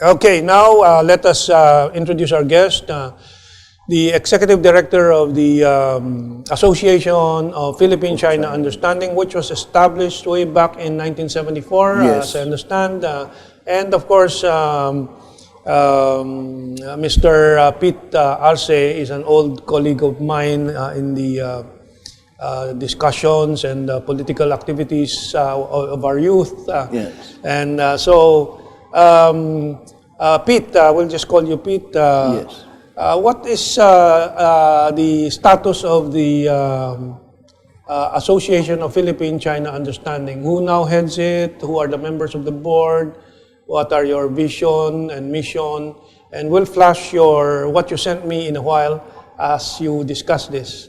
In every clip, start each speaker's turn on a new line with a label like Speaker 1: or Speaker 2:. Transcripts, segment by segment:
Speaker 1: Okay, now let us introduce our guest, the Executive Director of the Association of Philippine-China Understanding, which was established way back in 1974,
Speaker 2: Yes.
Speaker 1: as I understand. And of course, Mr. Pete Arce is an old colleague of mine in the discussions and political activities of our youth.
Speaker 2: Yes.
Speaker 1: And Pete, we'll just call you Pete.
Speaker 2: Yes.
Speaker 1: What is the status of the Association of Philippine-China Understanding? Who now heads it? Who are the members of the board? What are your vision and mission? And we'll flash what you sent me in a while as you discuss this.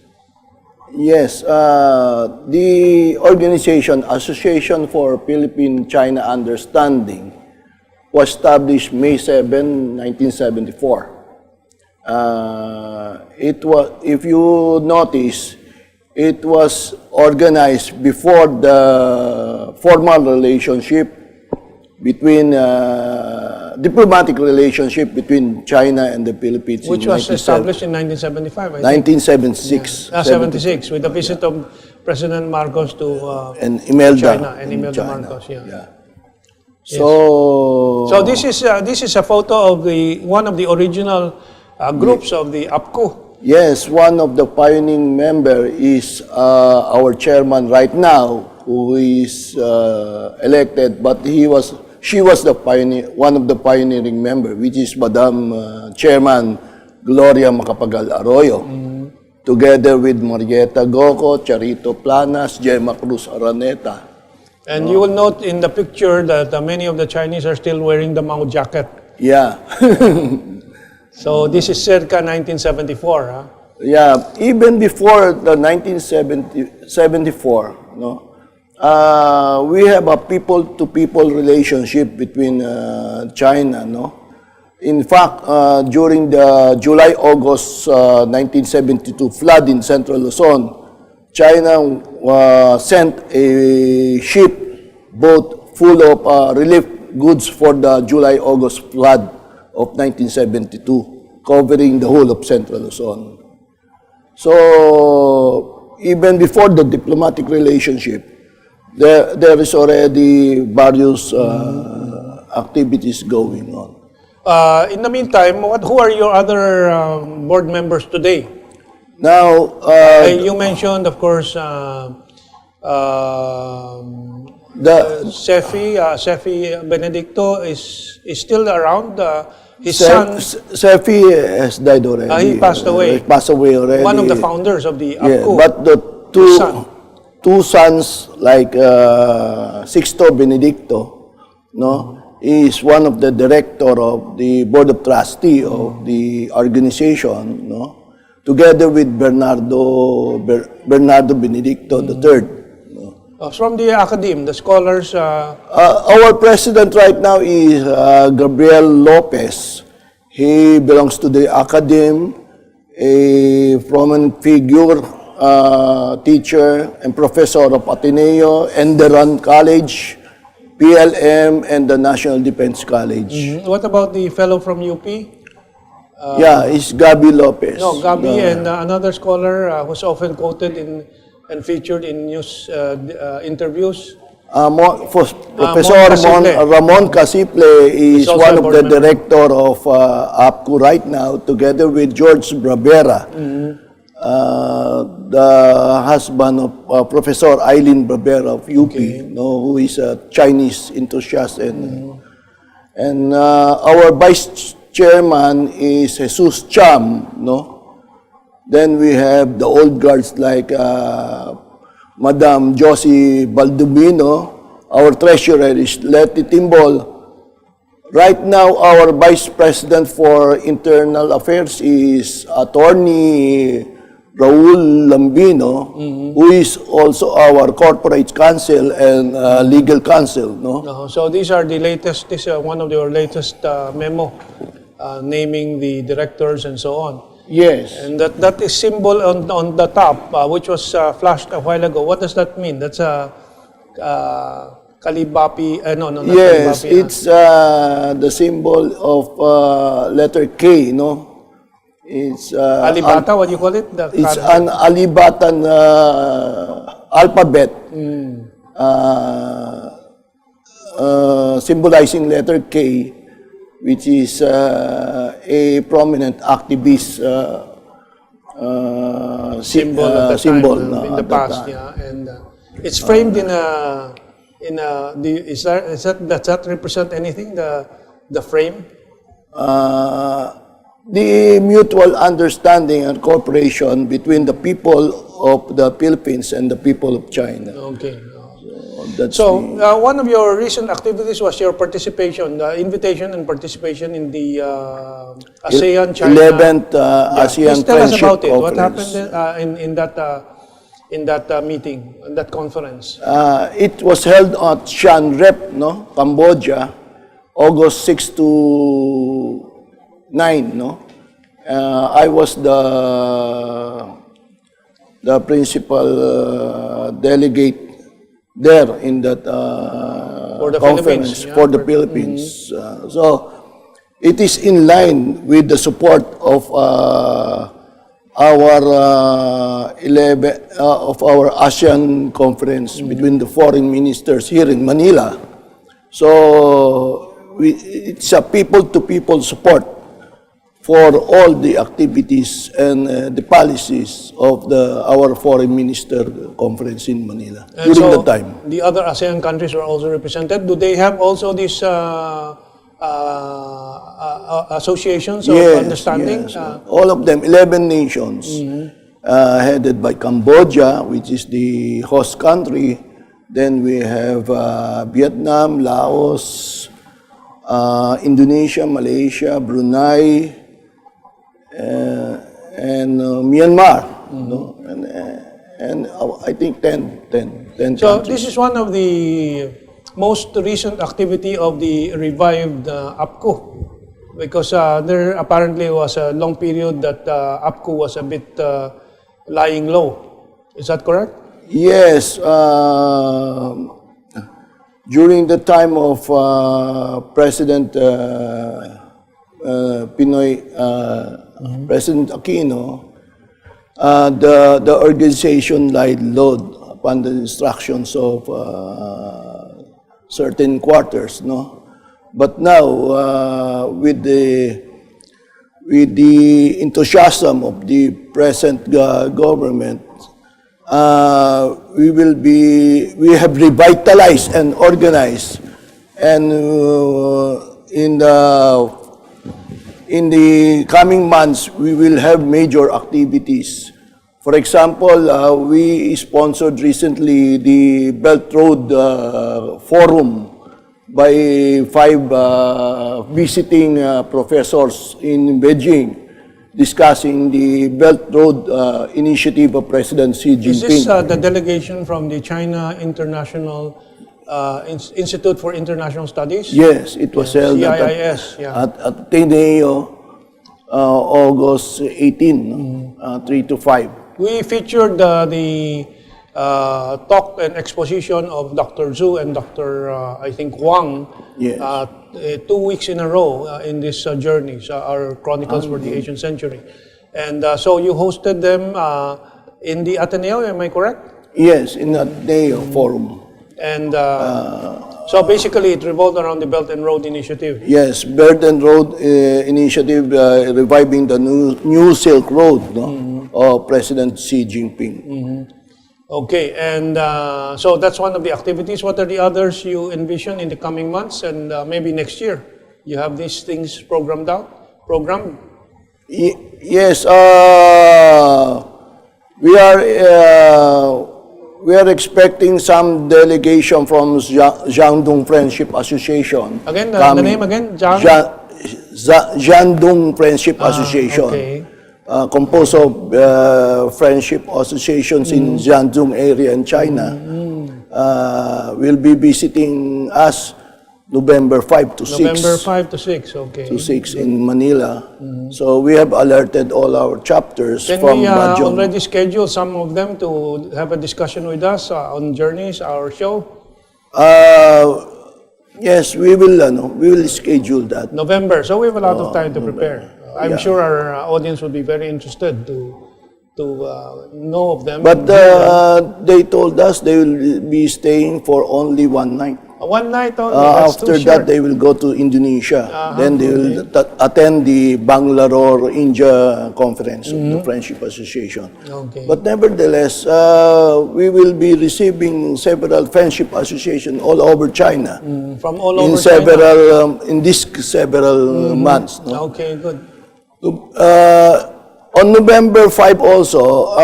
Speaker 2: Yes, the organization, Association for Philippine-China Understanding, was established May 7, 1974. It was, if you notice, it was organized before the formal relationship between diplomatic relationship between China and the Philippines.
Speaker 1: Which was established in 1975, I think.
Speaker 2: 1976.
Speaker 1: 76, with the visit of President Marcos to
Speaker 2: And Imelda.
Speaker 1: China and Imelda Marcos. Yeah.
Speaker 2: Yeah.
Speaker 1: Yes.
Speaker 2: So
Speaker 1: this is a photo of one of the original groups of the APCU.
Speaker 2: yes, one of the pioneering member is our chairman right now, who is elected, but she was the pioneer, one of the pioneering member, which is Madam Chairman Gloria Macapagal Arroyo, together with Marieta Goco, Charito Planas, Gemma Cruz Araneta.
Speaker 1: And you will note in the picture that many of the Chinese are still wearing the Mao jacket.
Speaker 2: Yeah.
Speaker 1: So this is circa 1974, huh?
Speaker 2: Yeah, even before the 1974, no, we have a people-to-people relationship between China, no. In fact, during the July-August 1972 flood in Central Luzon, China sent a ship boat full of relief goods for the July-August flood of 1972, covering the whole of Central Luzon. So, even before the diplomatic relationship, there is already various activities going on.
Speaker 1: In the meantime, who are your other board members today?
Speaker 2: Now,
Speaker 1: You mentioned, of course, Sefi Benedicto is still around. His son,
Speaker 2: Sefi has died already.
Speaker 1: he passed away.
Speaker 2: He passed away already.
Speaker 1: One of the founders of the
Speaker 2: Yeah,
Speaker 1: APCU.
Speaker 2: but the two sons, like Sixto Benedicto, no, is one of the director of the board of trustee of the organization, no, together with Bernardo Benedicto III.
Speaker 1: From the academe, the scholars.
Speaker 2: Our president right now is Gabriel Lopez. He belongs to the academe, a prominent figure, teacher and professor of Ateneo, Enderan College, PLM, and the National Defense College.
Speaker 1: What about the fellow from UP?
Speaker 2: Yeah, it's Gabi Lopez.
Speaker 1: No, Gabi and another scholar who's often quoted and featured in news interviews.
Speaker 2: Professor
Speaker 1: Casiple.
Speaker 2: Ramon Casiple is
Speaker 1: also
Speaker 2: one
Speaker 1: a
Speaker 2: of
Speaker 1: board
Speaker 2: the
Speaker 1: member.
Speaker 2: director of APCU right now, together with George Bravera, the husband of Professor Eileen Bravera of UP, no, who is a Chinese enthusiast. And our vice chairman is Jesus Cham, no? Then we have the old guards like Madam Josie Baldumino. Our treasurer is Letty Timbol. Right now, our vice president for internal affairs is Attorney Raul Lambino, who is also our corporate counsel and legal counsel. No?
Speaker 1: So these are the latest. This is one of your latest memo naming the directors and so on.
Speaker 2: Yes.
Speaker 1: And that is symbol on the top, which was flashed a while ago. What does that mean? That's a Kalibapi, no, not
Speaker 2: Yes,
Speaker 1: Kalibapi.
Speaker 2: it's the symbol of letter K, no? It's
Speaker 1: Alibata, what do you call it?
Speaker 2: it's an Alibatan alphabet symbolizing letter K, which is a prominent activist
Speaker 1: symbol at the
Speaker 2: symbol
Speaker 1: time, in the
Speaker 2: at that
Speaker 1: past,
Speaker 2: time.
Speaker 1: yeah. And it's framed in a, does that represent anything, the frame?
Speaker 2: The mutual understanding and cooperation between the people of the Philippines and the people of China.
Speaker 1: Okay.
Speaker 2: That's
Speaker 1: So, one of your recent activities was your participation, the invitation and participation in the ASEAN China.
Speaker 2: 11th
Speaker 1: Yeah.
Speaker 2: ASEAN
Speaker 1: Please tell us
Speaker 2: Friendship
Speaker 1: about it. What
Speaker 2: Conference.
Speaker 1: happened in that meeting, in that conference?
Speaker 2: It was held at Siem Reap, no, Cambodia, August 6 to 9. No, I was the principal delegate there in that
Speaker 1: For the
Speaker 2: conference
Speaker 1: Philippines, yeah?
Speaker 2: for the Philippines. So it is in line with the support of our 11 of our ASEAN conference between the foreign ministers here in Manila. So it's a people-to-people support for all the activities and the policies of our foreign minister conference in Manila
Speaker 1: And
Speaker 2: during
Speaker 1: so,
Speaker 2: the time.
Speaker 1: the other ASEAN countries were also represented. Do they have also these associations of understanding?
Speaker 2: Yes. All of them, 11 nations, headed by Cambodia, which is the host country. Then we have Vietnam, Laos, Indonesia, Malaysia, Brunei, and Myanmar. No? And I think 10
Speaker 1: So
Speaker 2: countries.
Speaker 1: this is one of the most recent activity of the revived APCU, because there apparently was a long period that APCU was a bit lying low. Is that correct?
Speaker 2: Yes. During the time of President President Aquino, the organization lied low upon the instructions of certain quarters, no. But now, with the enthusiasm of the present government, we have revitalized and organized, and in the coming months, we will have major activities. For example, we sponsored recently the Belt Road Forum by 5 visiting professors in Beijing, discussing the Belt Road initiative of President Xi Jinping.
Speaker 1: Is this the delegation from the China International Institute for International Studies?
Speaker 2: Yes, it was held
Speaker 1: CIIS,
Speaker 2: at Ateneo, August 18, 3 to 5.
Speaker 1: We featured the talk and exposition of Dr. Zhu and Dr. I think Wang,
Speaker 2: Yes.
Speaker 1: 2 weeks in a row in this journeys, our Chronicles for the Asian Century. And so you hosted them in the Ateneo, am I correct?
Speaker 2: Yes, in Ateneo Forum.
Speaker 1: And so basically it revolved around the Belt and Road Initiative.
Speaker 2: Yes, Belt and Road Initiative, reviving the new Silk Road, no, of President Xi Jinping.
Speaker 1: Okay, and so that's one of the activities. What are the others you envision in the coming months and maybe next year? You have these things programmed?
Speaker 2: Yes, we are expecting some delegation from Jiangdong Friendship Association.
Speaker 1: Again, the
Speaker 2: coming.
Speaker 1: name again?
Speaker 2: Jiangdong Friendship Association.
Speaker 1: Okay.
Speaker 2: Composed of friendship associations in Jiangdong area in China. Will be visiting us November 5 to 6.
Speaker 1: November 5 to 6, okay.
Speaker 2: To 6 in Manila. So we have alerted all our chapters
Speaker 1: Can
Speaker 2: from
Speaker 1: we
Speaker 2: Baguio.
Speaker 1: already schedule some of them to have a discussion with us on Journeys, our show?
Speaker 2: Yes, we will schedule that.
Speaker 1: November. So we have a lot of time to prepare. I'm
Speaker 2: Yeah.
Speaker 1: sure our audience will be very interested to know of them.
Speaker 2: But they told us they will be staying for only one night.
Speaker 1: One night only. That's
Speaker 2: After
Speaker 1: too
Speaker 2: that,
Speaker 1: short.
Speaker 2: they will go to Indonesia. Then they will attend the Bangalore India conference of the Friendship Association.
Speaker 1: Okay.
Speaker 2: But nevertheless, we will be receiving several friendship associations all over China
Speaker 1: From all
Speaker 2: in
Speaker 1: over
Speaker 2: several in these several months.
Speaker 1: China.
Speaker 2: No?
Speaker 1: Okay, good.
Speaker 2: On November 5 also,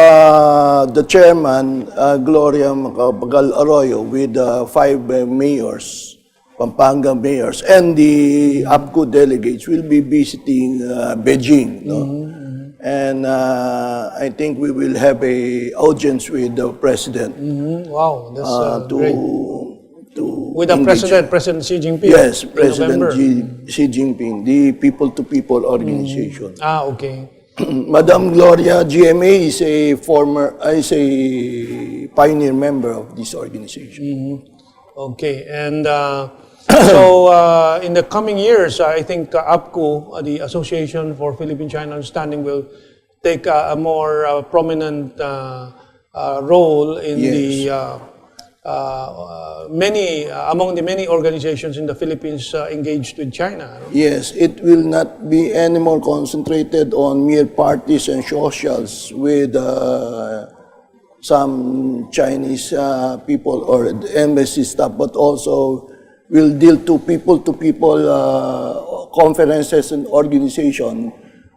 Speaker 2: the chairman, Gloria Macapagal Arroyo, with 5 mayors, Pampanga mayors, and the APCU delegates will be visiting Beijing. No? And I think we will have a audience with the president
Speaker 1: Wow, that's great.
Speaker 2: to
Speaker 1: With the
Speaker 2: engage.
Speaker 1: President Xi Jinping.
Speaker 2: Yes,
Speaker 1: in
Speaker 2: President
Speaker 1: November.
Speaker 2: Xi Jinping, the people-to-people organization.
Speaker 1: Okay.
Speaker 2: Madam Gloria GMA is a pioneer member of this organization.
Speaker 1: Okay, and so in the coming years, I think APCU, the Association for Philippine-China Understanding, will take a more prominent role in the among the many organizations in the Philippines engaged with China.
Speaker 2: Yes, it will not be any more concentrated on mere parties and socials with some Chinese people or the embassy staff, but also will deal to people conferences and organization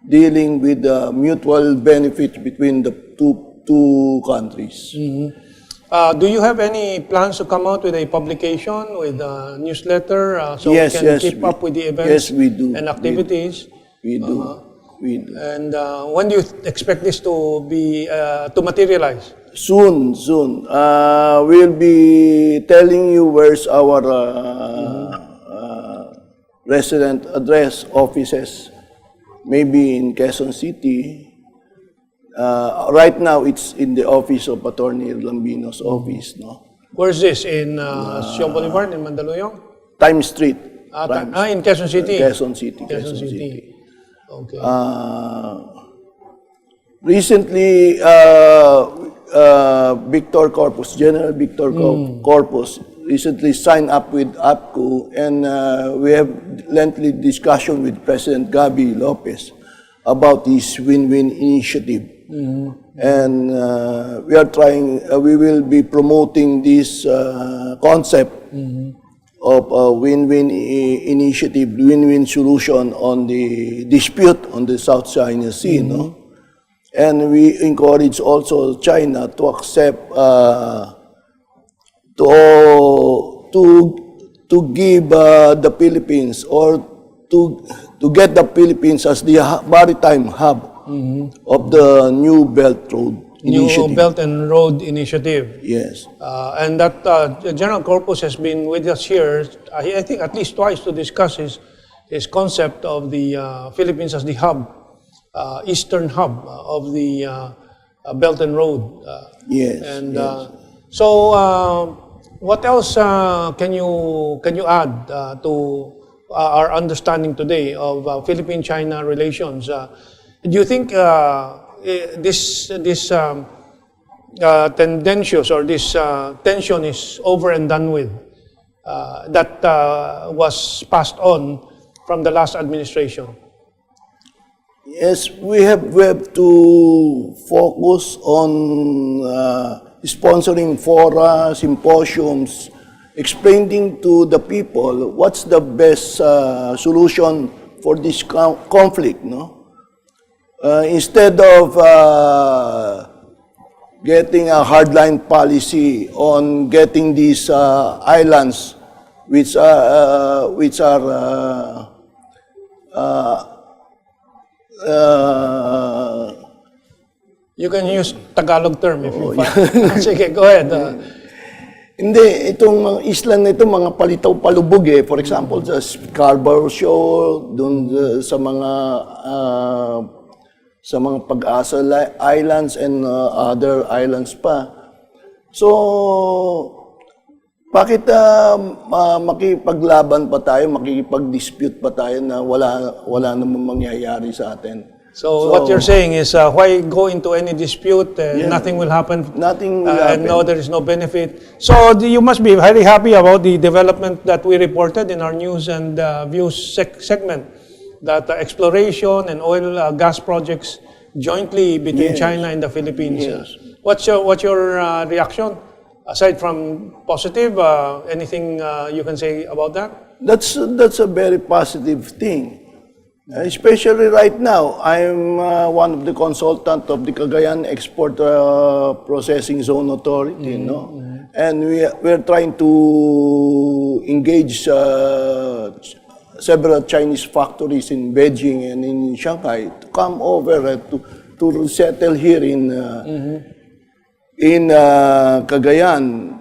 Speaker 2: dealing with mutual benefit between the two countries.
Speaker 1: Do you have any plans to come out with a publication, with a newsletter, so
Speaker 2: Yes,
Speaker 1: we can
Speaker 2: yes,
Speaker 1: keep up with the events
Speaker 2: yes, we do.
Speaker 1: and activities?
Speaker 2: We do. We do.
Speaker 1: And when do you expect this to be to materialize?
Speaker 2: Soon. We'll be telling you where's our resident address offices. Maybe in Quezon City. Right now, it's in the office of Attorney Lambino's office, no?
Speaker 1: Where's this? In Sion Boulevard, in Mandaluyong?
Speaker 2: Time Street.
Speaker 1: In Quezon City.
Speaker 2: Quezon City.
Speaker 1: Quezon City. Okay.
Speaker 2: Recently, Victor Corpus, General Victor Corpus, recently signed up with APCU, and we have lengthy discussion with President Gabi Lopez about this win-win initiative. And we are trying, we will be promoting this concept of a win-win initiative, win-win solution on the dispute on the South China Sea, no? And we encourage also China to accept, to give the Philippines, or to get the Philippines as the maritime hub of the New Belt Road Initiative.
Speaker 1: New Belt and Road Initiative.
Speaker 2: Yes.
Speaker 1: And that General Corpus has been with us here, I think at least twice, to discuss his concept of the Philippines as the hub, eastern hub of the Belt and Road.
Speaker 2: Yes.
Speaker 1: And
Speaker 2: yes.
Speaker 1: So, what else can you add to our understanding today of Philippine-China relations? Do you think this tendentious or this tension is over and done with, that was passed on from the last administration?
Speaker 2: Yes, we have to focus on sponsoring fora, symposiums, explaining to the people what's the best solution for this conflict, no? Instead of getting a hardline policy on getting these islands, which are
Speaker 1: you can use Tagalog term if you find. Sige, go ahead.
Speaker 2: Hindi, itong mga isla na ito, mga palitaw-palubog eh. For example, sa Scarborough Shoal, dun sa mga Pag-asa Islands and other islands pa. So, Bakit makipaglaban pa tayo, makikipag-dispute pa tayo na wala namang mangyayari sa atin?
Speaker 1: So what you're saying is, why go into any dispute? Nothing will happen.
Speaker 2: Nothing will happen.
Speaker 1: And no, there is no benefit. So you must be very happy about the development that we reported in our news and views segment, that exploration and oil gas projects jointly between China and the Philippines. What's your reaction? Aside from positive, anything you can say about that?
Speaker 2: That's a very positive thing. Especially right now, I'm one of the consultants of the Cagayan Export Processing Zone Authority, no? And we're trying to engage several Chinese factories in Beijing and in Shanghai to come over to settle here in Cagayan,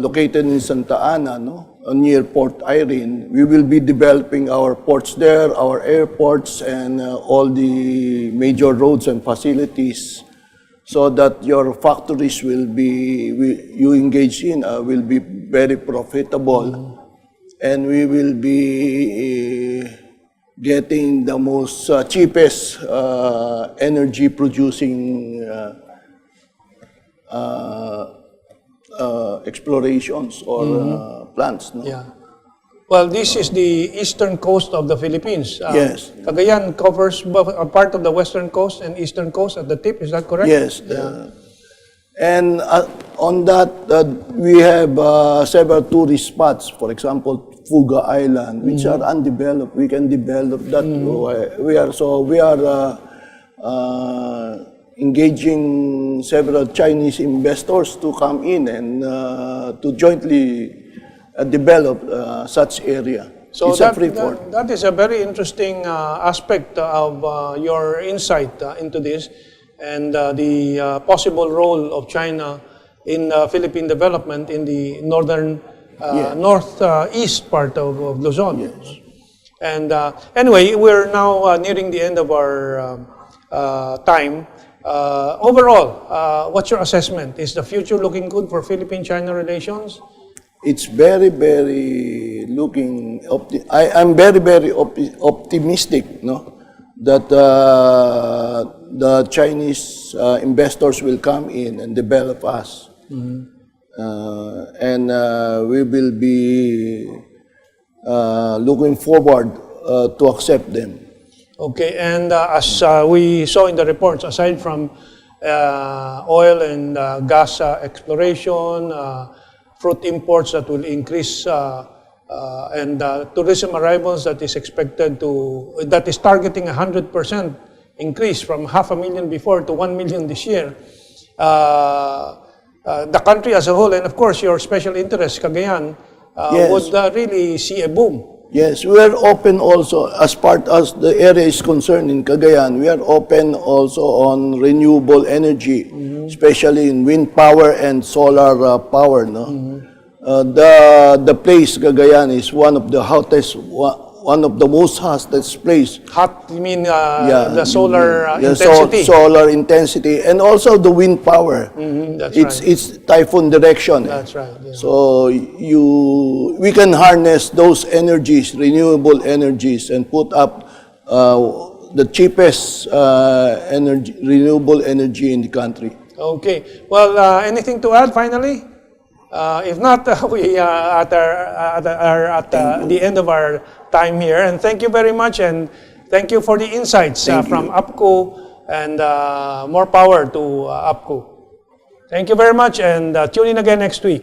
Speaker 2: located in Santa Ana, no? Near Port Irene. We will be developing our ports there, our airports, and all the major roads and facilities, so that your factories you engage in will be very profitable, and we will be getting the most cheapest energy producing explorations or plants. No?
Speaker 1: Yeah. Well, this is the eastern coast of the Philippines.
Speaker 2: Yes.
Speaker 1: Cagayan covers a part of the western coast and eastern coast at the tip. Is that correct?
Speaker 2: Yes. And on that, we have several tourist spots. For example, Fuga Island, which are undeveloped. We can develop that. We are engaging several Chinese investors to come in and to jointly develop such area.
Speaker 1: So
Speaker 2: it's a free port.
Speaker 1: That is a very interesting aspect of your insight into this, and the possible role of China in Philippine development in the northeast part of Luzon.
Speaker 2: Yes.
Speaker 1: And anyway, we're now nearing the end of our time. Overall, what's your assessment? Is the future looking good for Philippine-China relations?
Speaker 2: It's very, very I'm very, very optimistic, no, that the Chinese investors will come in and develop us, and we will be looking forward to accept them.
Speaker 1: Okay, and as we saw in the reports, aside from oil and gas exploration, fruit imports that will increase, and tourism arrivals that is targeting 100% increase from 500,000 before to 1 million this year. The country as a whole, and of course your special interest, Cagayan, would really see a boom.
Speaker 2: Yes, we are open also, as the area is concerned in Cagayan, we are open also on renewable energy, especially in wind power and solar power. No? The place, Cagayan, is one of the hottest, one of the most hottest place.
Speaker 1: Hot, you mean the solar intensity?
Speaker 2: Solar intensity, and also the wind power.
Speaker 1: That's right.
Speaker 2: It's typhoon direction.
Speaker 1: That's right. Yeah.
Speaker 2: So we can harness those energies, renewable energies, and put up the cheapest renewable energy in the country.
Speaker 1: Okay. Well, anything to add finally? If not, we are at the end of our time here. And thank you very much, and thank you for the insights from APCU, and more power to APCU. Thank you very much, and tune in again next week.